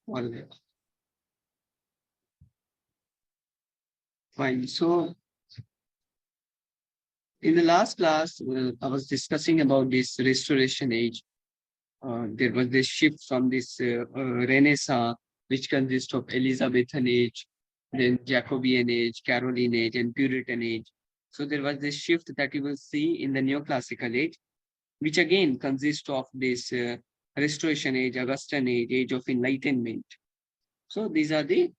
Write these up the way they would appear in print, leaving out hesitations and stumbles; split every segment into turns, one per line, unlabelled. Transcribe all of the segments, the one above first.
All right. Fine. So in the last class, I was discussing about this Restoration Age. There was this shift from this Renaissance, which consists of Elizabethan Age, then Jacobean Age, Caroline Age, and Puritan Age. So there was this shift that you will see in the Neoclassical Age, which again consists of this Restoration Age, Augustan Age, Age of Enlightenment. So these are the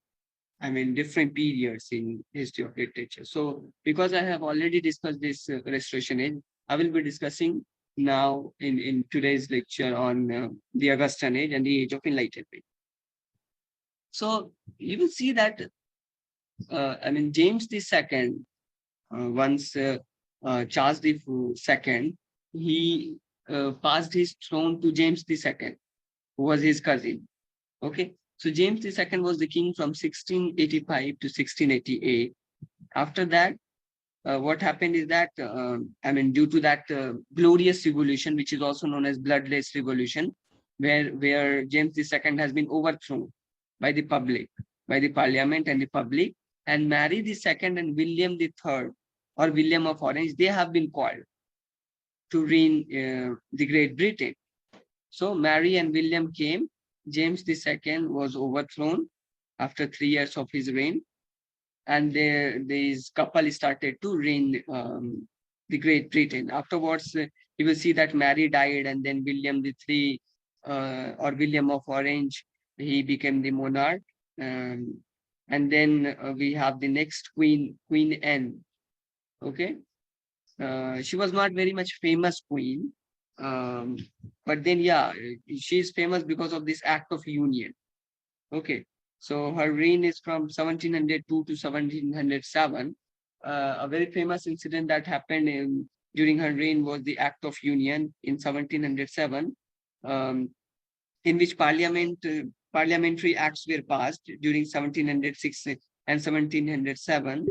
different periods in history of literature. So because I have already discussed this Restoration Age, I will be discussing now in today's lecture on the Augustan Age and the Age of Enlightenment. So you will see that, James II, once Charles II, he passed his throne to James II, who was his cousin. Okay. So James II was the king from 1685 to 1688. After that, what happened is that, due to that glorious revolution, which is also known as bloodless revolution, where James II has been overthrown by the public, by the parliament and the public, and Mary II and William III, or William of Orange, they have been called to reign the Great Britain. So Mary and William came. James II was overthrown after 3 years of his reign, and this couple started to reign the Great Britain. Afterwards, you will see that Mary died, and then William III, or William of Orange, he became the monarch. And then we have the next queen, Queen Anne. Okay, she was not very much famous queen, but then yeah, she is famous because of this Act of Union. Okay, so her reign is from 1702 to 1707. A very famous incident that happened during her reign was the Act of Union in 1707, in which parliamentary acts were passed during 1706 and 1707.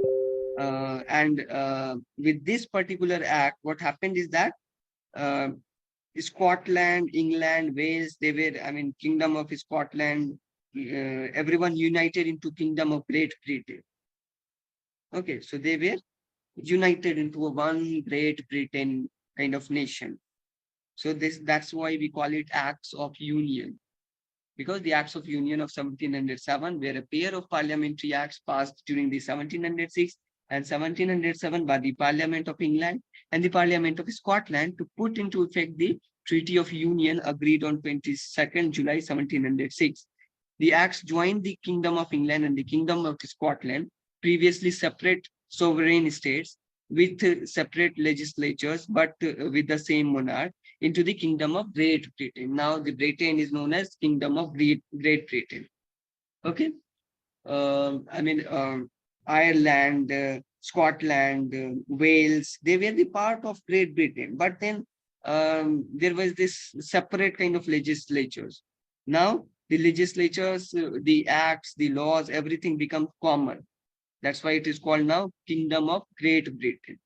With this particular act, what happened is that uh, Scotland, England, Wales, they were, Kingdom of Scotland, everyone united into Kingdom of Great Britain. Okay, so they were united into a one Great Britain kind of nation. So that's why we call it Acts of Union, because the Acts of Union of 1707 were a pair of parliamentary acts passed during the 1706 and 1707 by the Parliament of England and the Parliament of Scotland to put into effect the Treaty of Union agreed on 22nd July 1706. The acts joined the Kingdom of England and the Kingdom of Scotland, previously separate sovereign states with separate legislatures, but with the same monarch, into the Kingdom of Great Britain. Now the Britain is known as Kingdom of Great Britain. Okay. Ireland, Scotland, Wales, they were the part of Great Britain. But then there was this separate kind of legislatures. Now the legislatures, the acts, the laws, everything becomes common. That's why it is called now Kingdom of Great Britain.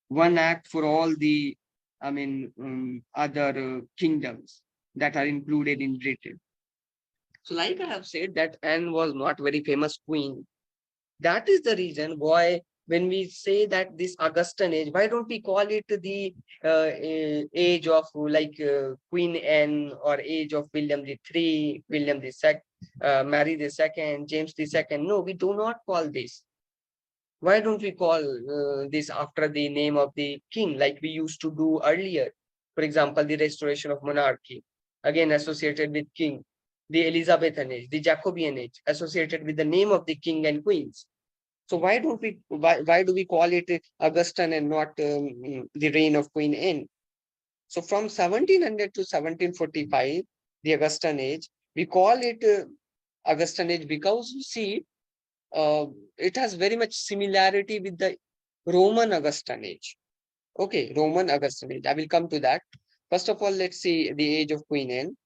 One act for all the, other kingdoms that are included in Britain. So like I have said that Anne was not very famous queen. That is the reason why when we say that this Augustan age, why don't we call it the age of Queen Anne, or age of William III, William II, Mary II, James II? No, we do not call this. Why don't we call this after the name of the king like we used to do earlier? For example, the restoration of monarchy, again associated with king. The Elizabethan age, the Jacobean age, associated with the name of the king and queens. So why do we call it Augustan and not the reign of Queen Anne? So from 1700 to 1745, the Augustan age, we call it Augustan age because you see, it has very much similarity with the Roman Augustan age. Okay, Roman Augustan age. I will come to that. First of all, let's see the age of Queen Anne.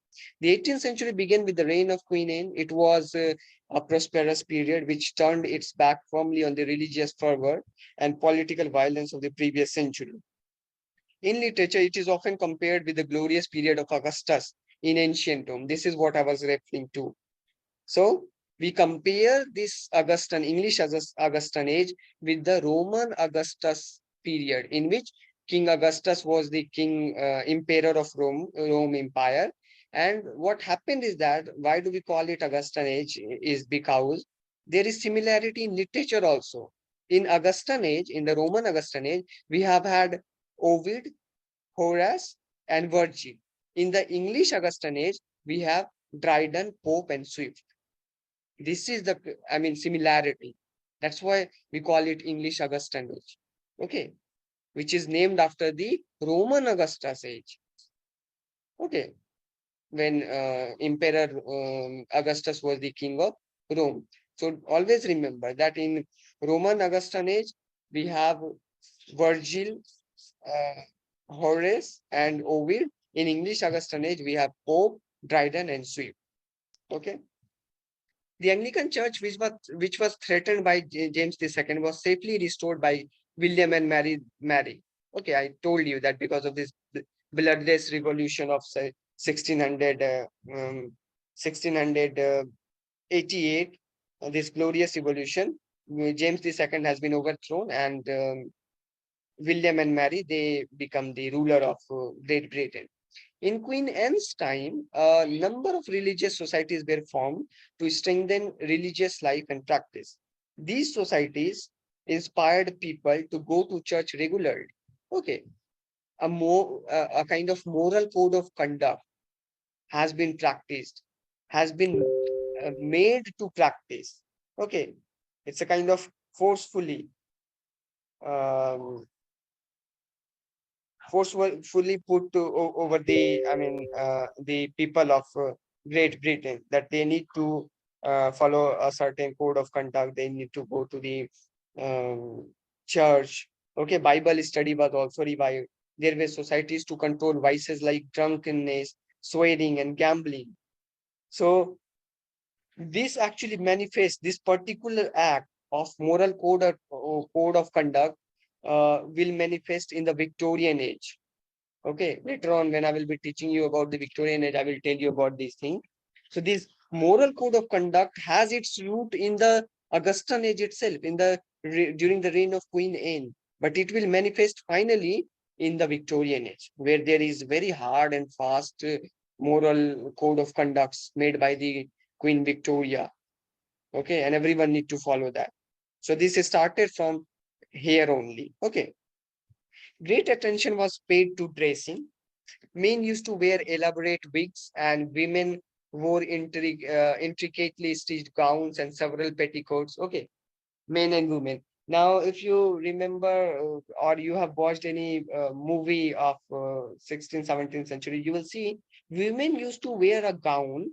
The 18th century began with the reign of Queen Anne. It was a prosperous period which turned its back firmly on the religious fervor and political violence of the previous century. In literature, it is often compared with the glorious period of Augustus in ancient Rome. This is what I was referring to. So we compare this English Augustan age with the Roman Augustus period, in which King Augustus was the king, emperor of Rome Empire. And what happened is that, why do we call it Augustan age? Is because there is similarity in literature also. In Augustan age, in the Roman Augustan age, we have had Ovid, Horace, and Virgil. In the English Augustan age, we have Dryden, Pope, and Swift. This is the, similarity. That's why we call it English Augustan age. Okay, which is named after the Roman Augustus age. Okay, when Emperor Augustus was the king of Rome. So always remember that in Roman Augustan age, we have Virgil, uh, Horace, and Ovid. In English Augustan age, we have Pope, Dryden, and Swift. Okay. The Anglican Church, which was threatened by James II, was safely restored by William and Mary. Okay, I told you that because of this bloodless revolution of 1600, 1688, this glorious revolution, James II has been overthrown, and William and Mary, they become the ruler of Great Britain. In Queen Anne's time, a number of religious societies were formed to strengthen religious life and practice. These societies inspired people to go to church regularly. Okay, a kind of moral code of conduct has been practiced, has been made to practice. Okay, it's a kind of forcefully um, forcefully put over the, the people of Great Britain, that they need to follow a certain code of conduct. They need to go to the um, church. Okay, Bible study was also revived. There were societies to control vices like drunkenness, swearing, and gambling. So this actually manifests, this particular act of moral code of conduct will manifest in the Victorian age. Okay, later on, when I will be teaching you about the Victorian age, I will tell you about these things. So this moral code of conduct has its root in the Augustan age itself, during the reign of Queen Anne, but it will manifest finally in the Victorian age, where there is very hard and fast moral code of conducts made by the Queen Victoria. Okay, and everyone need to follow that. So this is started from here only. Okay, great attention was paid to dressing. Men used to wear elaborate wigs, and women wore intricately stitched gowns and several petticoats. Okay, men and women. Now, if you remember or you have watched any movie of 16th, 17th century, you will see women used to wear a gown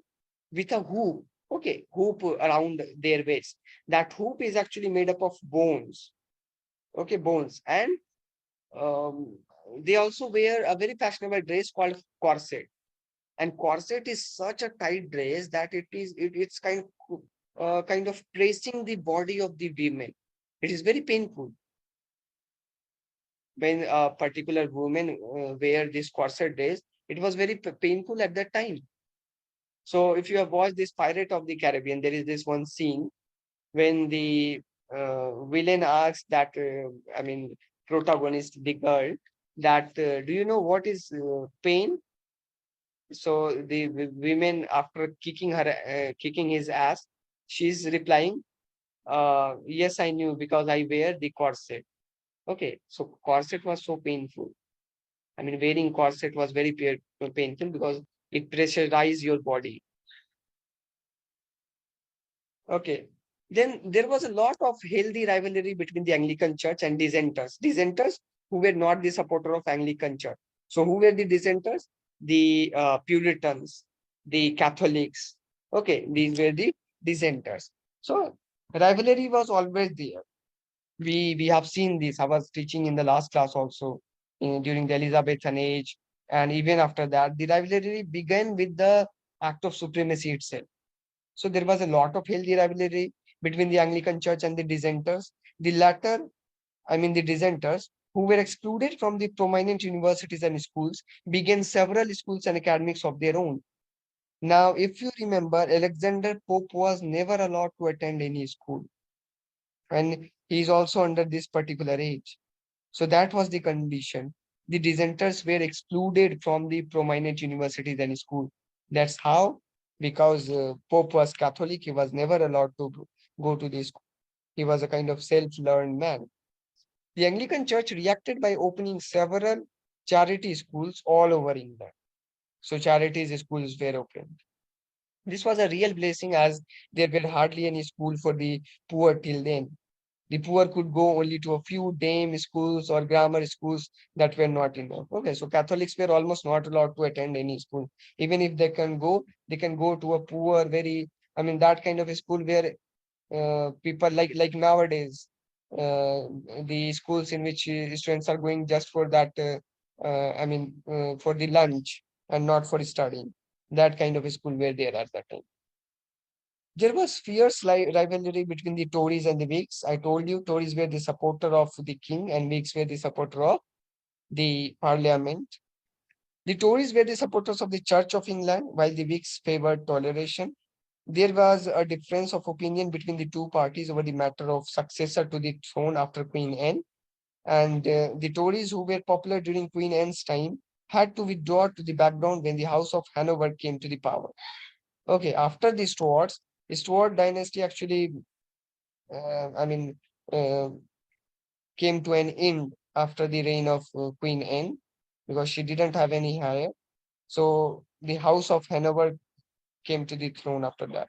with a hoop. Okay, hoop around their waist. That hoop is actually made up of bones. Okay, bones. And um, they also wear a very fashionable dress called corset. And corset is such a tight dress that it's kind of pressing the body of the women. It is very painful when a particular woman wear this corset dress. It was very painful at that time. So if you have watched this Pirate of the Caribbean, there is this one scene when the villain asks that, protagonist, the girl, that do you know what is pain? So the women, after kicking his ass, she's replying, yes, I knew because I wear the corset. Okay, so corset was so painful. I mean, wearing corset was very painful because it pressurized your body. Okay. Then there was a lot of healthy rivalry between the Anglican Church and dissenters. Dissenters who were not the supporter of Anglican Church. So who were the dissenters? The Puritans, the Catholics. Okay, these were the dissenters. So rivalry was always there. We have seen this. I was teaching in the last class also during the Elizabethan age, and even after that, the rivalry began with the Act of Supremacy itself. So there was a lot of healthy rivalry between the Anglican Church and the dissenters. The latter, the dissenters, who were excluded from the prominent universities and schools, began several schools and academics of their own.
Now, if you remember, Alexander Pope was never allowed to attend any school, and he is also under this particular age. So that was the condition. The dissenters were excluded from the prominent universities and schools. That's how, because Pope was Catholic, he was never allowed to go to the school. He was a kind of self-learned man. The Anglican Church reacted by opening several charity schools all over England. So charities schools were opened. This was a real blessing as there were hardly any school for the poor till then. The poor could go only to a few dame schools or grammar schools that were not enough. Okay, so Catholics were almost not allowed to attend any school. Even if they can go to a poor, very, I mean, that kind of a school where people like nowadays, uh, the schools in which students are going just for that, for the lunch and not for studying. That kind of a school were there at that time. There was fierce rivalry between the Tories and the Whigs. I told you, Tories were the supporter of the king and Whigs were the supporter of the parliament. The Tories were the supporters of the Church of England, while the Whigs favored toleration. There was a difference of opinion between the two parties over the matter of successor to the throne after Queen Anne. And the Tories, who were popular during Queen Anne's time, had to withdraw to the background when the House of Hanover came to the power. Okay, after the Stuarts, the Stuart dynasty actually, I mean, uh, came to an end after the reign of Queen Anne because she didn't have any heir. So the House of Hanover came to the throne after that.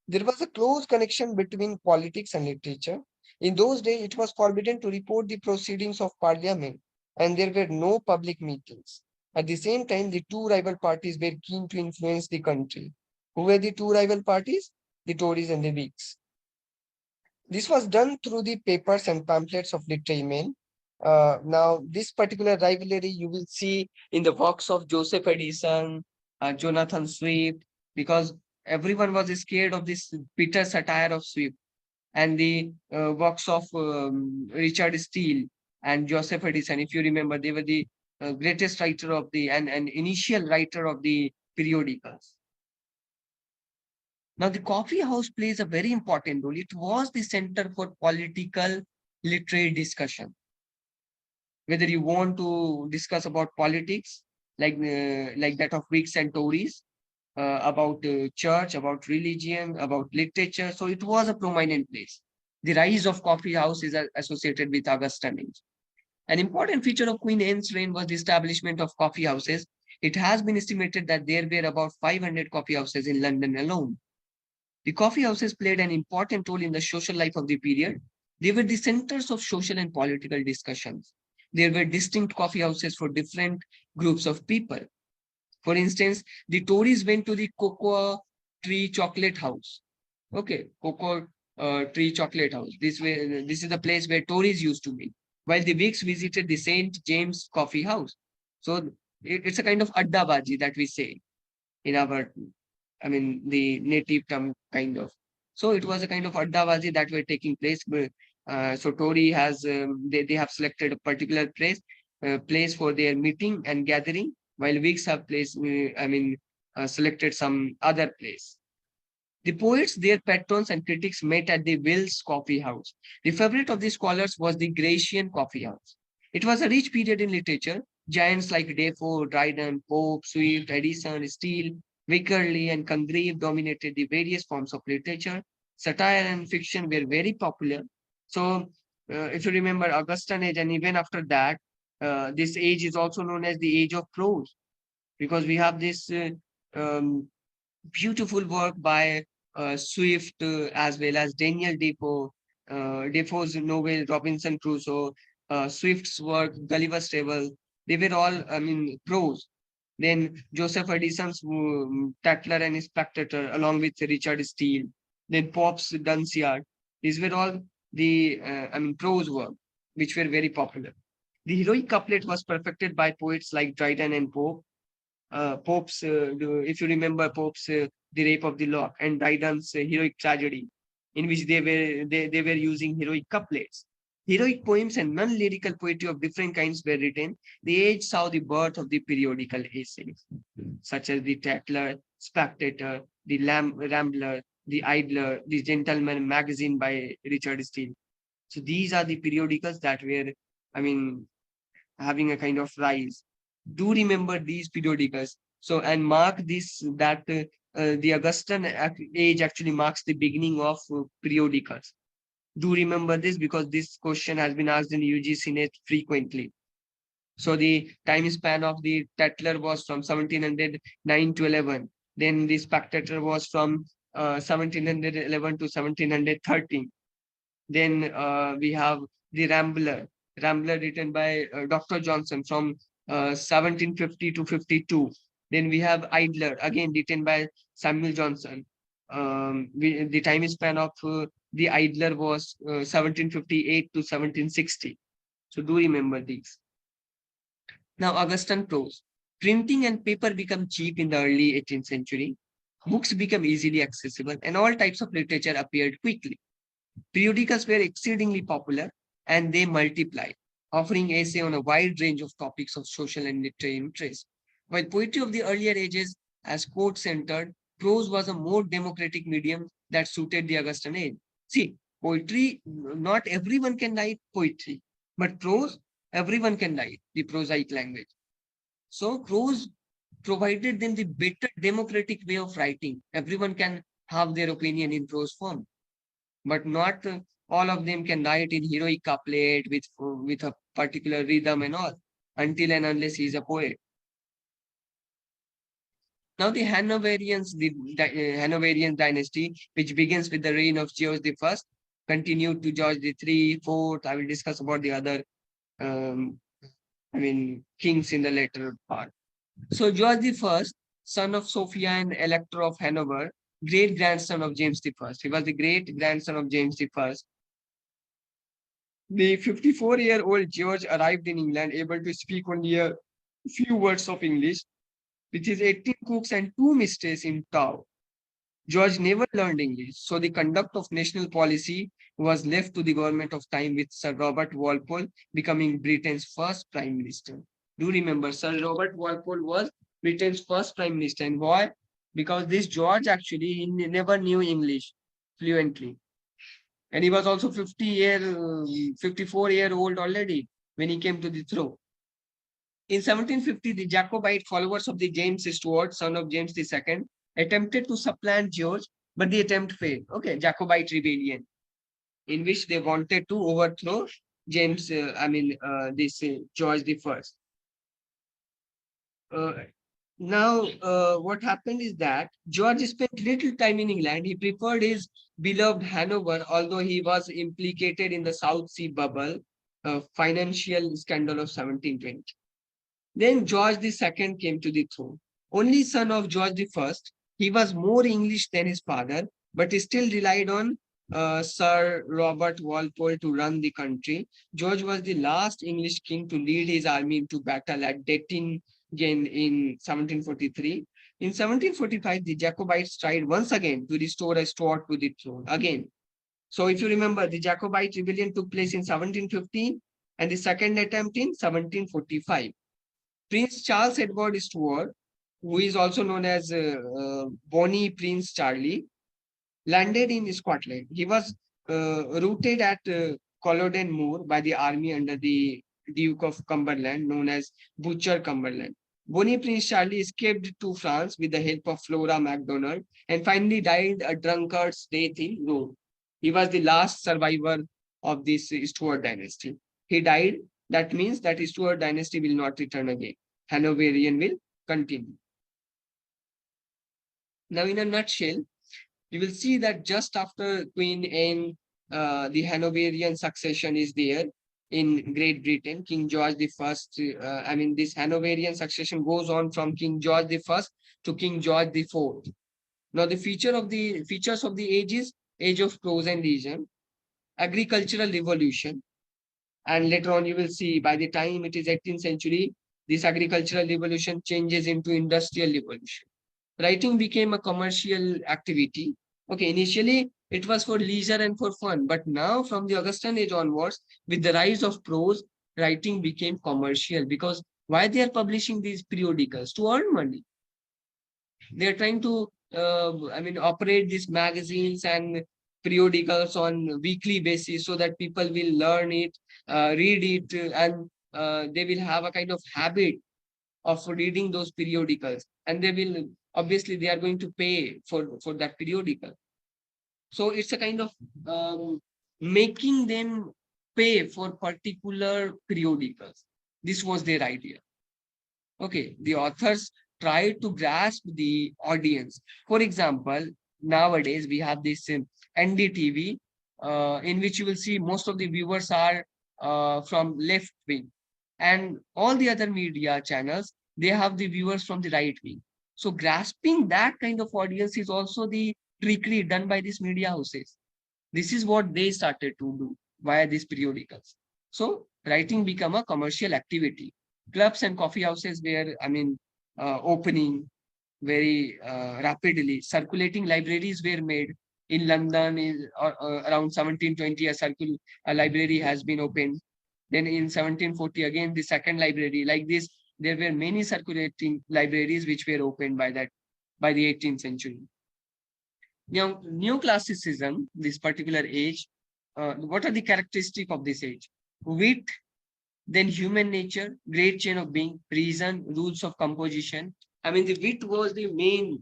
There was a close connection between politics and literature. In those days, it was forbidden to report the proceedings of parliament, and there were no public meetings. At the same time, the two rival parties were keen to influence the country. Who were the two rival parties? The Tories and the Whigs. This was done through the papers and pamphlets of literary men. Now, this particular rivalry you will see in the works of Joseph Addison, Jonathan Swift, because everyone was scared of this bitter satire of Swift, and the works of Richard Steele and Joseph Addison. If you remember, they were the greatest writer of the and initial writer of the periodicals. Now, the coffee house plays a very important role. It was the center for political literary discussion. Whether you want to discuss about politics, like that of Whigs and Tories, about church, about religion, about literature, so it was a prominent place. The rise of coffee house is associated with Augustan Age. An important feature of Queen Anne's reign was the establishment of coffee houses. It has been estimated that there were about 500 coffee houses in London alone. The coffee houses played an important role in the social life of the period. They were the centers of social and political discussions. There were distinct coffee houses for different groups of people. For instance, the Tories went to the Cocoa Tree Chocolate House. Okay, Cocoa Tree Chocolate House. This is the place where Tories used to be, while the Whigs visited the St. James Coffee House. So it's a kind of addabaji that we say in our, I mean, the native term kind of. So it was a kind of addabazi that were taking place. So Tory has they have selected a particular place for their meeting and gathering, while Whigs have selected some other place. The poets, their patrons, and critics met at the Will's Coffee House. The favorite of the scholars was the Grecian Coffee House. It was a rich period in literature. Giants like Defoe, Dryden, Pope, Swift, Addison, Steele, Wycherley, and Congreve dominated the various forms of literature. Satire and fiction were very popular. So, if you remember Augustan Age, and even after that, this age is also known as the Age of Prose, because we have this um, beautiful work by Swift, as well as Daniel Defoe, Defoe's novel Robinson Crusoe, Swift's work Gulliver's Travels. They were all, I mean, prose. Then Joseph Addison's Tatler and his Spectator, along with Richard Steele. Then Pope's Dunciad. These were all the, prose work, which were very popular. The heroic couplet was perfected by poets like Dryden and Pope. If you remember Pope's The Rape of the Lock and Dryden's heroic tragedy, in which they were using heroic couplets. Heroic poems and non-lyrical poetry of different kinds were written. The age saw the birth of the periodical essays, such as the Tatler,
Spectator, the Rambler, the Idler, the Gentleman magazine by Richard Steele. So these are the periodicals that were, I mean, having a kind of rise. Do remember these periodicals. So, and mark this that the Augustan age actually marks the beginning of periodicals. Do remember this because this question has been asked in UGC-NET frequently. So the time span of the Tatler was from 1709 to 11. Then the Spectator was from 1711 to 1713. Then we have the Rambler written by Dr. Johnson from 1750 to 52. Then we have Idler, again written by Samuel Johnson. The time span of the Idler was 1758 to 1760. So do remember these. Now, Augustan prose. Printing and paper become cheap in the early 18th century. Books become easily accessible, and all types of literature appeared quickly. Periodicals were exceedingly popular, and they multiplied, offering essay on a wide range of topics of social and literary interest. While poetry of the earlier ages, as quote-centered, prose was a more democratic medium that suited the Augustan age. See, poetry, not everyone can write poetry, but prose, everyone can write the prosaic language. So prose provided them the better democratic way of writing. Everyone can have their opinion in prose form, but not all of them can write in heroic couplet with a particular rhythm and all, until and unless he is a poet. Now the Hanoverian dynasty, which begins with the reign of George I, continued to George III, IV. I will discuss about the other, kings in the later part. So George I, son of Sophia and Elector of Hanover, great grandson of James I. He was the great grandson of James I. The 54-year-old George arrived in England able to speak only a few words of English, with his 18 cooks and 2 mistresses in tow. George never learned English, so the conduct of national policy was left to the government of time, with Sir Robert Walpole becoming Britain's first prime minister. Do remember, Sir Robert Walpole was Britain's first prime minister. And why? Because this George actually he never knew English fluently. And he was also 54-year-old already when he came to the throne. In 1750, the Jacobite followers of the James Stuart, son of James II, attempted to supplant George, but the attempt failed. Okay, Jacobite rebellion, in which they wanted to overthrow George I. What happened is that George spent little time in England. He preferred his beloved Hanover, although he was implicated in the South Sea bubble, financial scandal of 1720. Then George II came to the throne. Only son of George I, he was more English than his father, but he still relied on Sir Robert Walpole to run the country. George was the last English king to lead his army into battle at Dettingen in 1743. In 1745, the Jacobites tried once again to restore a Stuart to the throne again. So if you remember, the Jacobite rebellion took place in 1715 and the second attempt in 1745. Prince Charles Edward Stuart, who is also known as Bonnie Prince Charlie, landed in Scotland. He was routed at Culloden Moor by the army under the Duke of Cumberland, known as Butcher Cumberland. Bonnie Prince Charlie escaped to France with the help of Flora MacDonald and finally died a drunkard's death in Rome. He was the last survivor of this Stuart dynasty. He died. That means that Stuart dynasty will not return again. Hanoverian will continue. Now, in a nutshell, you will see that just after Queen Anne, the Hanoverian succession is there in Great Britain. King George I, this Hanoverian succession goes on from King George I to King George IV. Now, the features of the age is age of prose and reason, agricultural revolution, and later on you will see by the time it is 18th century, this agricultural revolution changes into industrial revolution. Writing became a commercial activity. Okay, initially it was for leisure and for fun, but now from the Augustan age onwards, with the rise of prose, writing became commercial, because why they are publishing these periodicals? To earn money. They're trying to, operate these magazines and periodicals on weekly basis so that people will learn it, read it, and they will have a kind of habit of reading those periodicals, and they will, obviously they are going to pay for that periodical. So it's a kind of making them pay for particular periodicals. This was their idea. Okay, the authors try to grasp the audience. For example, nowadays we have this NDTV, in which you will see most of the viewers are from left wing, and all the other media channels, they have the viewers from the right wing. So grasping that kind of audience is also the trickery done by these media houses. This is what they started to do via these periodicals. So writing become a commercial activity. Clubs and coffee houses were, opening very rapidly. Circulating libraries were made in London around 1720. A library has been opened. Then in 1740 again the second library. Like this, there were many circulating libraries which were opened by the 18th century. Now, neoclassicism, this particular age, what are the characteristics of this age? Wit, then human nature, great chain of being, reason, rules of composition. The wit was the main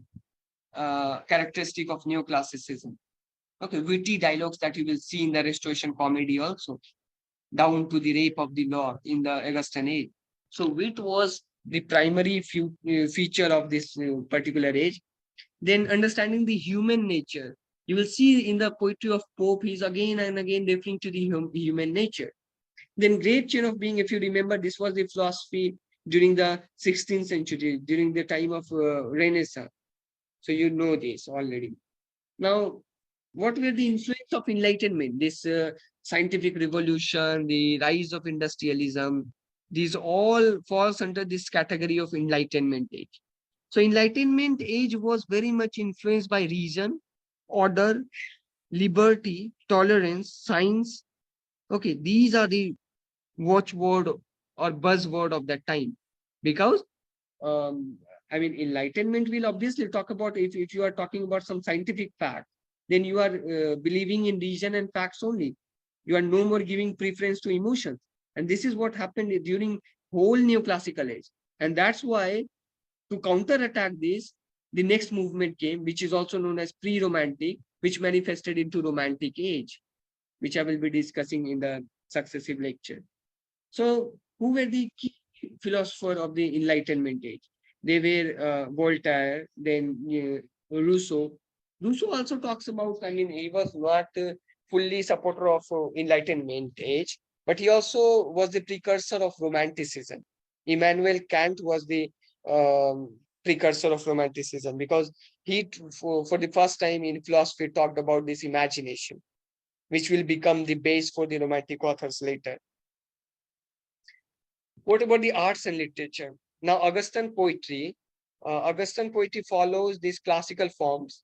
characteristic of neoclassicism. Okay, witty dialogues that you will see in the Restoration comedy also, down to the rape of the law in the Augustan age. So wit was the primary feature of this particular age. Then understanding the human nature. You will see in the poetry of Pope, he's again and again referring to the human nature. Then great chain of being, if you remember, this was the philosophy during the 16th century, during the time of Renaissance. So you know this already. Now, what were the influence of Enlightenment? This scientific revolution, the rise of industrialism, these all falls under this category of Enlightenment age. So Enlightenment age was very much influenced by reason, order, liberty, tolerance, science. Okay, these are the watchword or buzzword of that time. Because enlightenment will obviously talk about, if you are talking about some scientific fact, then you are believing in reason and facts only. You are no more giving preference to emotions. And this is what happened during whole neoclassical age. And that's why, to counterattack this, the next movement came, which is also known as pre-romantic, which manifested into romantic age, which I will be discussing in the successive lecture. So, who were the key philosophers of the Enlightenment age? They were Voltaire, then Rousseau. Rousseau also talks about, he was not fully supporter of Enlightenment age, but he also was the precursor of Romanticism. Immanuel Kant was the precursor of Romanticism, because he, for the first time in philosophy, talked about this imagination, which will become the base for the Romantic authors later. What about the arts and literature? Now, Augustan poetry follows these classical forms,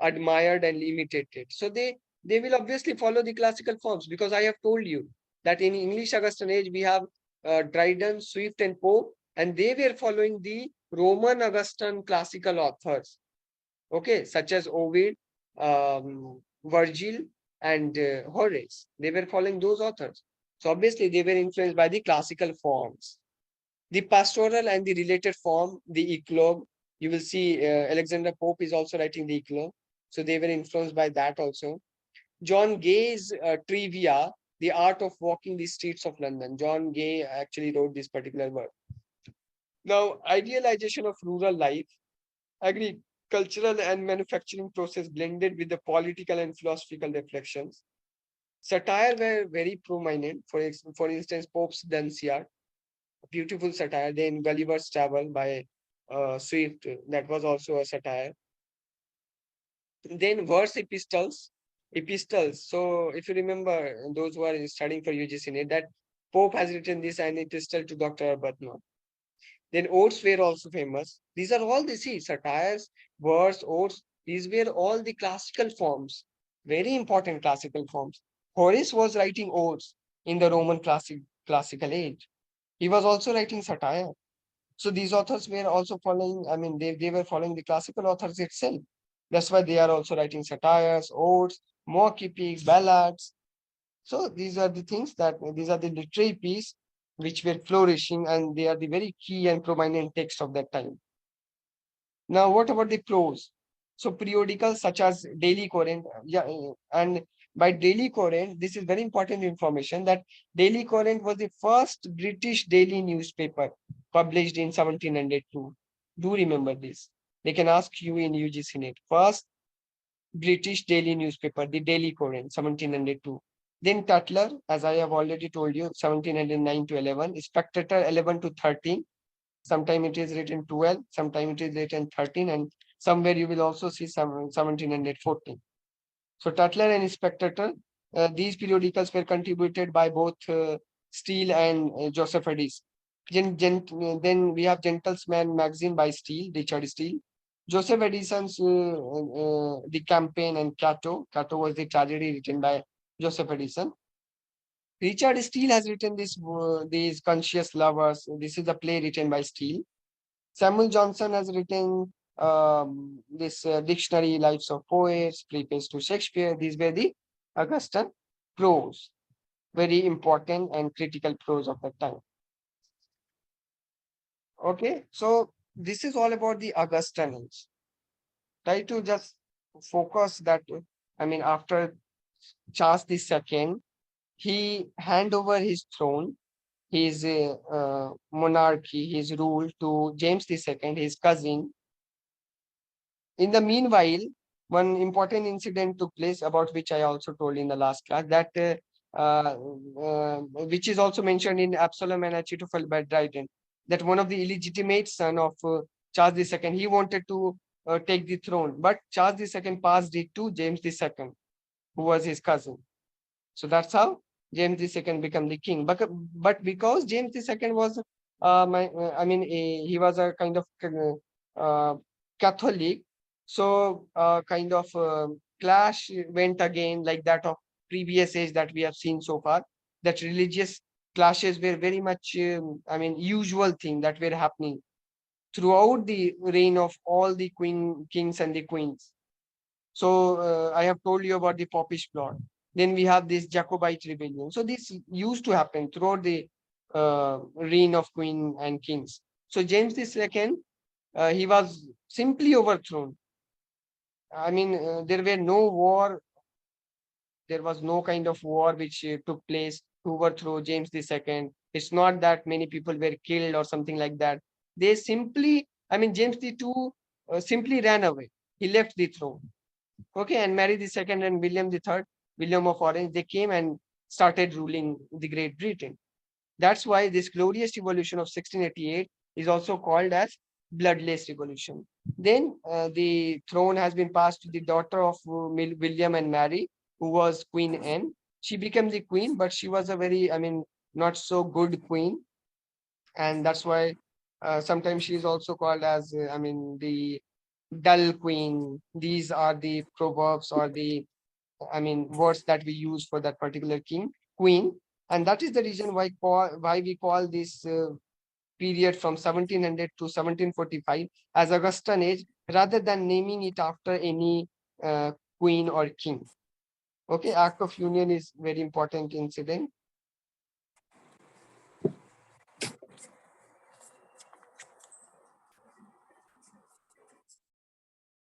admired and imitated. So they will obviously follow the classical forms, because I have told you that in English Augustan age we have Dryden, Swift, and Pope, and they were following the Roman Augustan classical authors. Okay, such as Ovid, Virgil, and Horace. They were following those authors. So obviously they were influenced by the classical forms. The pastoral and the related form, the eclogue, you will see Alexander Pope is also writing the eclogue. So they were influenced by that also. John Gay's Trivia, the art of walking the streets of London. John Gay actually wrote this particular work. Now, idealization of rural life, agricultural and manufacturing process blended with the political and philosophical reflections. Satire were very prominent. For instance, Pope's Dunciad, beautiful satire. Then Gulliver's Travel by Swift, that was also a satire. Then verse epistles. So if you remember, those who are studying for UGC-NET, that Pope has written this an epistle to Dr. Arbuthnot. Then odes were also famous. These are all the satires, verse, odes. These were all the classical forms, very important classical forms. Horace was writing odes in the Roman classical age. He was also writing satire.
So these authors were also following, I mean, they were following the classical authors itself. That's why they are also writing satires, odes, mock epics, ballads. So these are the things that these are the literary piece which were flourishing, and they are the very key and prominent text of that time. Now, what about the prose? So periodicals such as Daily Current, yeah, and by Daily Current, this is very important information that Daily Current was the first British daily newspaper published in 1702. Do remember this. They can ask you in UGC-NET. First British daily newspaper, the Daily Current, 1702. Then Tatler, as I have already told you, 1709 to 11. Spectator, 11 to 13. Sometime it is written 12, sometime it is written 13, and somewhere you will also see some 1714. So Tatler and Spectator, these periodicals were contributed by both Steele and Joseph Addis. Then we have Gentleman magazine by Steele, Richard Steele. Joseph Addison's The Campaign and Cato. Cato was the tragedy written by Joseph Addison. Richard Steele has written these Conscious Lovers. This is a play written by Steele. Samuel Johnson has written this dictionary, Lives of Poets, preface to Shakespeare. These were the Augustan prose, very important and critical prose of that time. Okay, so this is all about the Augustan age. Try to just focus that. I mean, after Charles II, he hand over his throne, his monarchy, his rule to James II, his cousin. In the meanwhile, one important incident took place about which I also told in the last class that which is also mentioned in Absalom and Achitophel by Dryden, that one of the illegitimate son of Charles II, he wanted to take the throne, but Charles II passed it to James II, who was his cousin. So that's how James II became the king. But because James II was, he was a kind of uh, Catholic, so kind of clash went again like that of previous age that we have seen so far. That religious clashes were very much, usual thing that were happening throughout the reign of all the kings and the queens. So I have told you about the Popish plot. Then we have this Jacobite rebellion. So this used to happen throughout the reign of queen and kings. So James II, he was simply overthrown. There were no war. There was no kind of war which took place to overthrow James II. It's not that many people were killed or something like that. They simply, James II simply ran away. He left the throne. Okay, and Mary II and William III, William of Orange, they came and started ruling the Great Britain. That's why this glorious revolution of 1688 is also called as bloodless revolution. Then the throne has been passed to the daughter of William and Mary, who was Queen Anne. She became the queen, but she was a very, not so good queen, and that's why sometimes she is also called as, the dull queen. These are the proverbs or the, words that we use for that particular queen, and that is the reason why we call this period from 1700 to 1745 as Augustan Age, rather than naming it after any queen or king. Okay, Act of Union is very important incident.